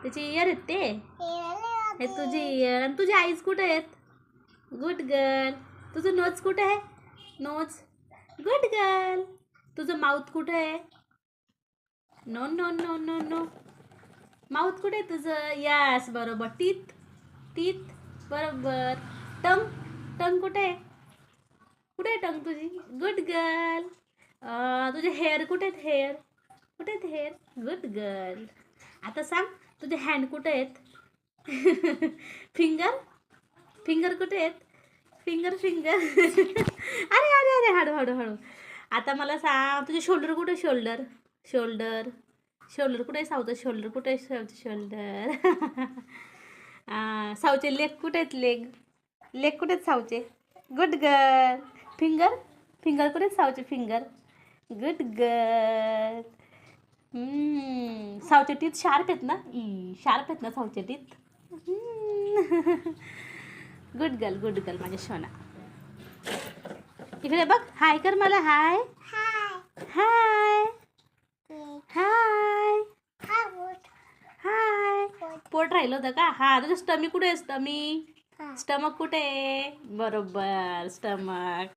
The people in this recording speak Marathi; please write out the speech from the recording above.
त्याचे इयर आहेत ते. हे तुझे इयर. आणि तुझे आईज कुठे आहेत? Good girl. तुझं नोज कुठे आहे? नोज. Good girl. तुझं माउथ कुठे आहे? No no no no no. Mouth कुठे आहे तुझं? यस बरोबर. टीथ. टीथ बरोबर. टंग. टंग कुठे आहे? कुठे आहे टंग तुझी? Good girl. तुझे हेअर कुठे आहेत? हेअर कुठे आहेत? हेअर. Good girl. आता सांग तुझे हँड कुठे आहेत? फिंगर. फिंगर कुठे आहेत? Finger finger. अरे अरे अरे हळू हळू हळू. आता मला सांग तुझे शोल्डर कुठे? शोल्डर. शोल्डर. शोल्डर कुठे आहे? साऊचं शोल्डर कुठे आहे? साऊचं शोल्डर. साऊचे लेग कुठे आहेत? लेग. लेग कुठे आहेत साऊचे? Good girl. फिंगर. फिंगर कुठे आहेत साऊचे? फिंगर. Good girl. साऊचे टीथ शार्प आहेत ना? शार्प आहेत ना साऊचे teeth? Good girl good girl माझ्या सोना. इकडे बघ. हाय कर मला. हाय हाय हाय हाय. पोट राहिलं होतं का? हा तुझं स्टमी कुठे आहे? स्टमी. स्टमक कुठे आहे? बरोबर स्टमक.